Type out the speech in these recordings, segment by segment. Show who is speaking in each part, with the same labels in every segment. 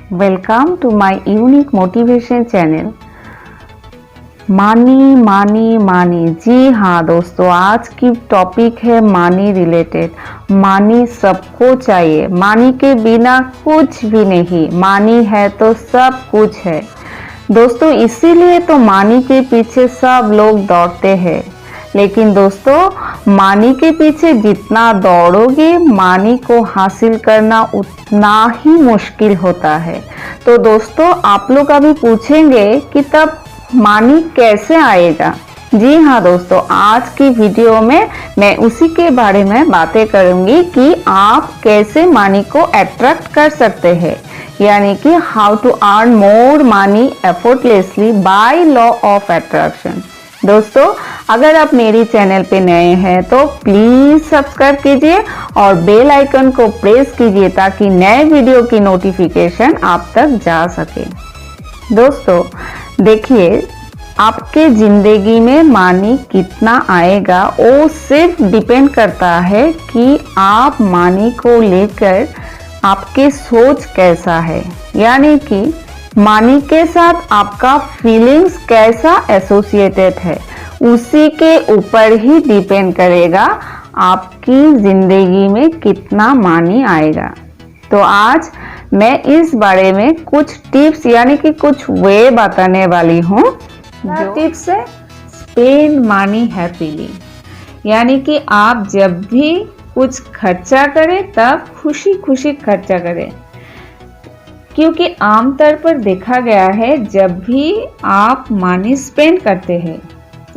Speaker 1: Welcome to my unique motivation channel. मानी मानी मानी। जी हाँ दोस्तों, आज की टॉपिक है मानी रिलेटेड। मानी सबको चाहिए, मानी के बिना कुछ भी नहीं, मानी है तो सब कुछ है दोस्तों। इसीलिए तो मानी के पीछे सब लोग दौड़ते हैं। लेकिन दोस्तों, मानी के पीछे जितना दौड़ोगे, मानी को हासिल करना उतना ही मुश्किल होता है। तो दोस्तों, आप लोग अभी पूछेंगे कि तब मानी कैसे आएगा। जी हाँ दोस्तों, आज की वीडियो में मैं उसी के बारे में बातें करूंगी कि आप कैसे मानी को अट्रैक्ट कर सकते हैं, यानी कि how to earn more money effortlessly by law of attraction. दोस्तों, अगर आप मेरी चैनल पे नए हैं तो प्लीज सब्सक्राइब कीजिए और बेल आइकन को प्रेस कीजिए ताकि नए वीडियो की नोटिफिकेशन आप तक जा सके। दोस्तों देखिए, आपके जिंदगी में मानी कितना आएगा वो सिर्फ डिपेंड करता है कि आप मानी को लेकर आपके सोच कैसा है, यानी कि मानी के साथ आपका फीलिंग्स कैसा एसोसिएटेड है, उसी के ऊपर ही डिपेंड करेगा आपकी जिंदगी में कितना मानी आएगा। तो आज मैं इस बारे में कुछ टिप्स यानी कि कुछ वे बताने वाली हूँ। जो टिप्स है स्पेंड मनी हैप्पीली, यानी कि आप जब भी कुछ खर्चा करें तब खुशी खुशी खर्चा करें, क्योंकि आमतौर पर देखा गया है जब भी आप मनी स्पेंड करते हैं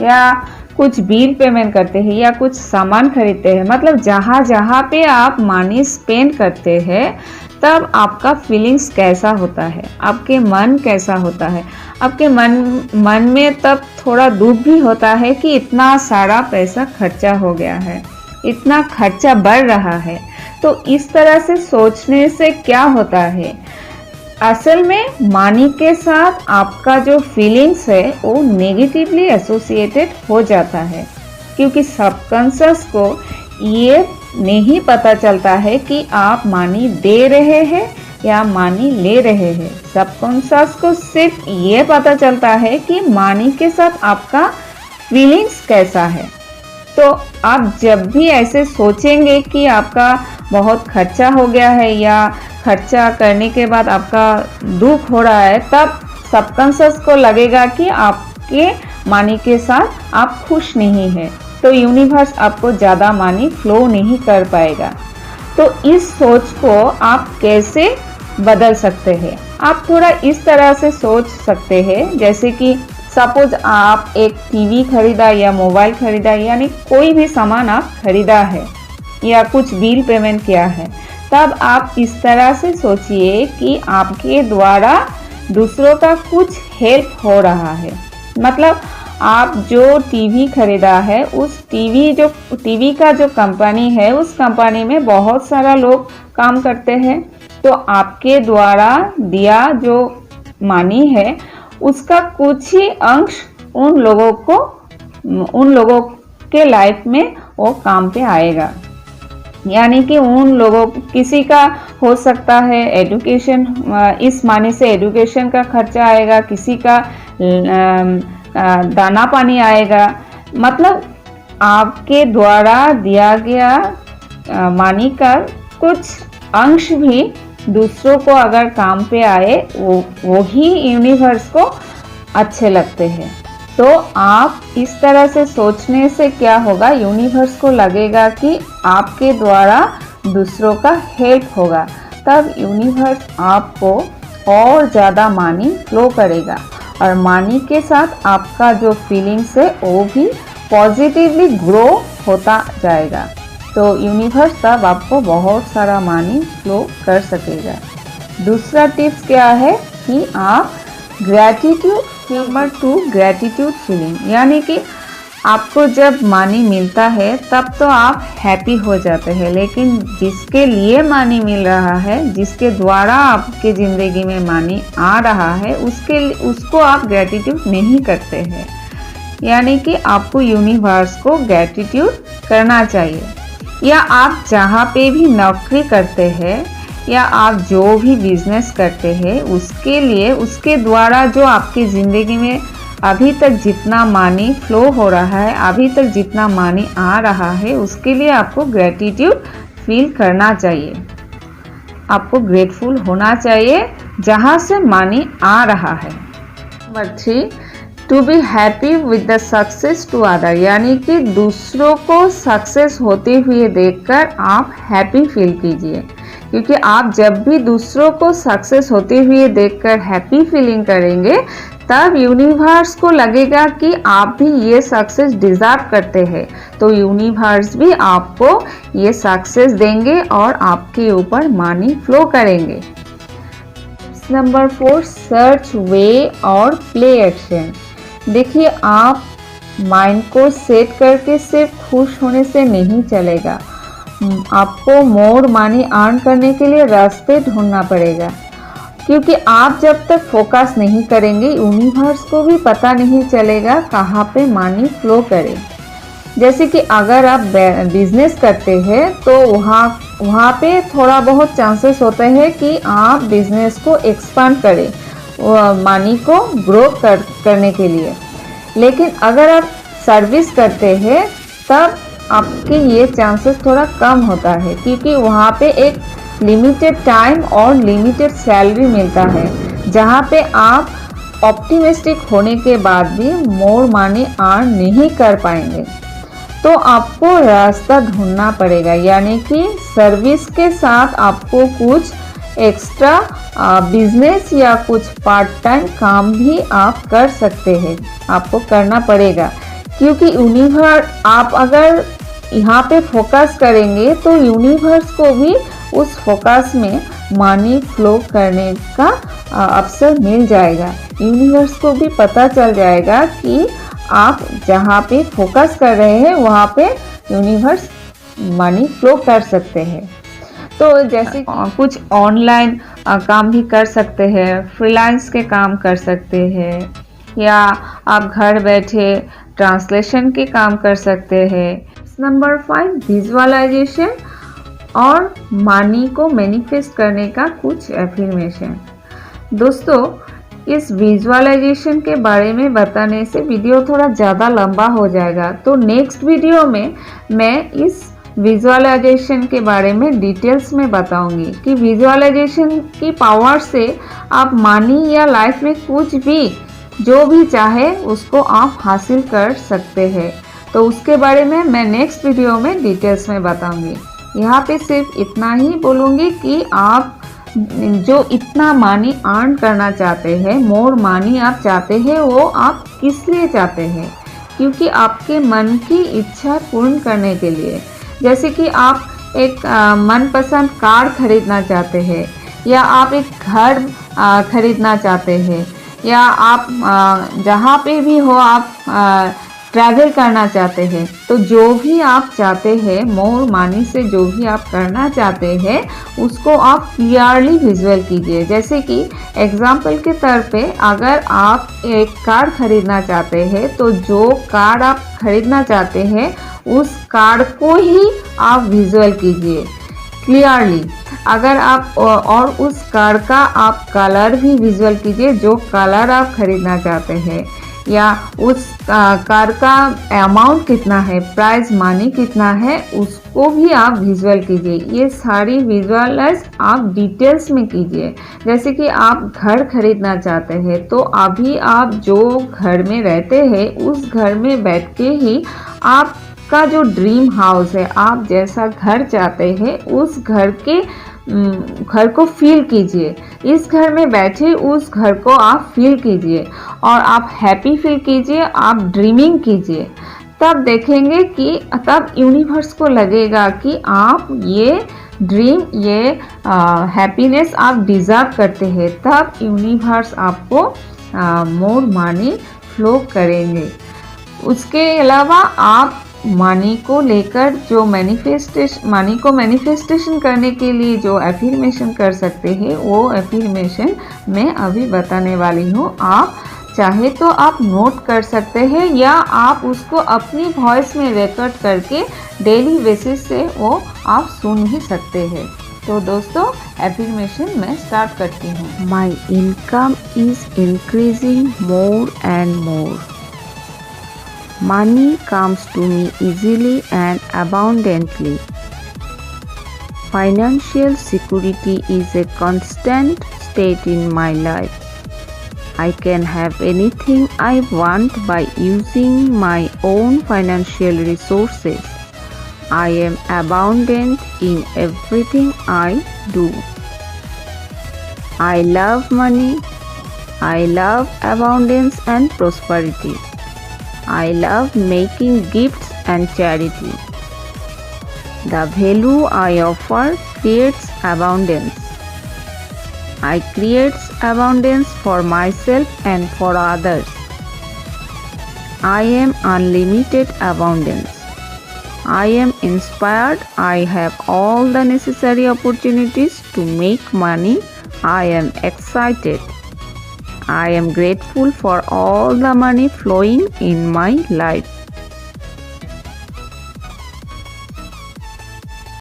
Speaker 1: या कुछ बिल पेमेंट करते हैं या कुछ सामान खरीदते हैं, मतलब जहाँ जहाँ पे आप मनी स्पेंड करते हैं तब आपका फीलिंग्स कैसा होता है, आपके मन कैसा होता है। आपके मन में तब थोड़ा दुख भी होता है कि इतना सारा पैसा खर्चा हो गया है, इतना खर्चा बढ़ रहा है। तो इस तरह से सोचने से क्या होता है, असल में मनी के साथ आपका जो फीलिंग्स है वो नेगेटिवली एसोसिएटेड हो जाता है, क्योंकि सबकॉन्शियस को ये नहीं पता चलता है कि आप मनी दे रहे हैं या मनी ले रहे हैं। सबकॉन्शियस को सिर्फ ये पता चलता है कि मनी के साथ आपका फीलिंग्स कैसा है। तो आप जब भी ऐसे सोचेंगे कि आपका बहुत खर्चा हो गया है या खर्चा करने के बाद आपका दुख हो रहा है, तब सबकॉन्शियस को लगेगा कि आपके मनी के साथ आप खुश नहीं हैं, तो यूनिवर्स आपको ज़्यादा मनी फ्लो नहीं कर पाएगा। तो इस सोच को आप कैसे बदल सकते हैं? आप थोड़ा इस तरह से सोच सकते हैं, जैसे कि सपोज आप एक टीवी खरीदा या मोबाइल खरीदा, यानी कोई भी सामान आप खरीदा है या कुछ बिल पेमेंट किया है, तब आप इस तरह से सोचिए कि आपके द्वारा दूसरों का कुछ हेल्प हो रहा है। मतलब आप जो टीवी खरीदा है, उस टीवी का जो कंपनी है, उस कंपनी में बहुत सारा लोग काम करते हैं, तो आपके द्वारा दिया जो मनी है उसका कुछ ही अंश उन लोगों के लाइफ में वो काम पे आएगा। यानी कि उन लोगों, किसी का हो सकता है एजुकेशन, इस मनी से एजुकेशन का खर्चा आएगा, किसी का दाना पानी आएगा। मतलब आपके द्वारा दिया गया मनी का कुछ अंश भी दूसरों को अगर काम पे आए, वो ही यूनिवर्स को अच्छे लगते हैं। तो आप इस तरह से सोचने से क्या होगा, यूनिवर्स को लगेगा कि आपके द्वारा दूसरों का हेल्प होगा, तब यूनिवर्स आपको और ज़्यादा मनी फ्लो करेगा और मनी के साथ आपका जो फीलिंग्स है वो भी पॉजिटिवली ग्रो होता जाएगा। तो यूनिवर्स तब आपको बहुत सारा मनी फ्लो कर सकेगा। दूसरा टिप्स क्या है कि आप ग्रैटिट्यूड, नंबर 2 ग्रैटिट्यूड फीलिंग, यानी कि आपको जब मनी मिलता है तब तो आप हैप्पी हो जाते हैं, लेकिन जिसके लिए मनी मिल रहा है, जिसके द्वारा आपके ज़िंदगी में मनी आ रहा है, उसको आप ग्रैटिट्यूड नहीं करते हैं। यानी कि आपको यूनिवर्स को ग्रैटिट्यूड करना चाहिए। या आप जहाँ पे भी नौकरी करते हैं या आप जो भी बिजनेस करते हैं उसके लिए, उसके द्वारा जो आपकी ज़िंदगी में अभी तक जितना मनी फ्लो हो रहा है, अभी तक जितना मनी आ रहा है, उसके लिए आपको ग्रेटिट्यूड फील करना चाहिए। आपको ग्रेटफुल होना चाहिए जहाँ से मनी आ रहा है। Number 3, to be happy with the success to other, यानी कि दूसरों को सक्सेस होते हुए देखकर आप हैप्पी फील कीजिए, क्योंकि आप जब भी दूसरों को सक्सेस होते हुए देखकर हैप्पी फीलिंग करेंगे तब यूनिवर्स को लगेगा कि आप भी ये सक्सेस डिजर्व करते हैं, तो यूनिवर्स भी आपको ये सक्सेस देंगे और आपके ऊपर मनी फ्लो करेंगे। नंबर 4, सर्च वे और प्ले एक्शन। देखिए, आप माइंड को सेट करके सिर्फ खुश होने से नहीं चलेगा, आपको मोर मनी अर्न करने के लिए रास्ते ढूंढना पड़ेगा, क्योंकि आप जब तक फोकस नहीं करेंगे यूनिवर्स को भी पता नहीं चलेगा कहाँ पे मनी फ्लो करे। जैसे कि अगर आप बिजनेस करते हैं तो वहाँ पे थोड़ा बहुत चांसेस होते हैं कि आप बिजनेस को एक्सपांड करें मनी को ग्रो करने के लिए, लेकिन अगर आप सर्विस करते हैं तब आपके ये चांसेस थोड़ा कम होता है, क्योंकि वहाँ पे एक लिमिटेड टाइम और लिमिटेड सैलरी मिलता है, जहाँ पे आप ऑप्टिमिस्टिक होने के बाद भी मोर मनी अर्न नहीं कर पाएंगे। तो आपको रास्ता ढूंढना पड़ेगा, यानी कि सर्विस के साथ आपको कुछ एक्स्ट्रा बिजनेस या कुछ पार्ट टाइम काम भी आप कर सकते हैं, आपको करना पड़ेगा, क्योंकि यूनिवर्स, आप अगर यहाँ पे फोकस करेंगे तो यूनिवर्स को भी उस फोकस में मनी फ्लो करने का अवसर मिल जाएगा। यूनिवर्स को भी पता चल जाएगा कि आप जहाँ पे फोकस कर रहे हैं वहाँ पे यूनिवर्स मनी फ्लो कर सकते हैं। तो जैसे कुछ ऑनलाइन काम भी कर सकते हैं, फ्रीलांस के काम कर सकते हैं, या आप घर बैठे ट्रांसलेशन के काम कर सकते हैं। नंबर 5, विजुअलाइजेशन और मनी को मैनिफेस्ट करने का कुछ एफर्मेशन। दोस्तों, इस विजुअलाइजेशन के बारे में बताने से वीडियो थोड़ा ज़्यादा लंबा हो जाएगा, तो नेक्स्ट वीडियो में मैं इस विजुअलाइजेशन के बारे में डिटेल्स में बताऊंगी कि विजुअलाइजेशन की पावर से आप मनी या लाइफ में कुछ भी जो भी चाहे उसको आप हासिल कर सकते हैं। तो उसके बारे में मैं नेक्स्ट वीडियो में डिटेल्स में बताऊंगी। यहाँ पे सिर्फ इतना ही बोलूँगी कि आप जो इतना मनी अर्न करना चाहते हैं, मोर मनी आप चाहते हैं, वो आप किस लिए चाहते हैं? क्योंकि आपके मन की इच्छा पूर्ण करने के लिए। जैसे कि आप एक मनपसंद कार खरीदना चाहते हैं, या आप एक घर खरीदना चाहते हैं, या आप जहाँ पे भी हो आप ट्रैवल करना चाहते हैं, तो जो भी आप चाहते हैं, मोर मनी से जो भी आप करना चाहते हैं उसको आप क्लियरली विजुअल कीजिए। जैसे कि एग्जाम्पल के तौर पे अगर आप एक कार खरीदना चाहते हैं तो जो कार आप खरीदना चाहते हैं उस कार को ही आप विजुअल कीजिए क्लियरली। अगर आप और उस कार का आप कलर भी विजुअल कीजिए, जो कलर आप खरीदना चाहते हैं, या उस कार का अमाउंट कितना है, प्राइस मनी कितना है, उसको भी आप विजुअल कीजिए। ये सारी विजुअलाइज आप डिटेल्स में कीजिए। जैसे कि आप घर खरीदना चाहते हैं तो अभी आप जो घर में रहते हैं उस घर में बैठ के ही आपका जो ड्रीम हाउस है, आप जैसा घर चाहते हैं उस घर को फील कीजिए। इस घर में बैठे उस घर को आप फील कीजिए और आप हैप्पी फील कीजिए, आप ड्रीमिंग कीजिए। तब देखेंगे कि तब यूनिवर्स को लगेगा कि आप ये ड्रीम, ये हैप्पीनेस आप डिज़र्व करते हैं। तब यूनिवर्स आपको मोर मनी फ्लो करेंगे। उसके अलावा आप मनी को लेकर जो मनी को मैनिफेस्टेशन करने के लिए जो एफर्मेशन कर सकते हैं, वो एफर्मेशन मैं अभी बताने वाली हूँ। आप चाहे तो आप नोट कर सकते हैं, या आप उसको अपनी वॉइस में रिकॉर्ड करके डेली बेसिस से वो आप सुन ही सकते हैं। तो दोस्तों एफर्मेशन मैं स्टार्ट करती हूँ।
Speaker 2: My income is increasing more and more. Money comes to me easily and abundantly. Financial security is a constant state in my life. I can have anything I want by using my own financial resources. I am abundant in everything I do. I love money. I love abundance and prosperity. I love making gifts and charity. The value I offer creates abundance. I create abundance for myself and for others. I am unlimited abundance. I am inspired. I have all the necessary opportunities to make money. I am excited. I am grateful for all the money flowing in my life.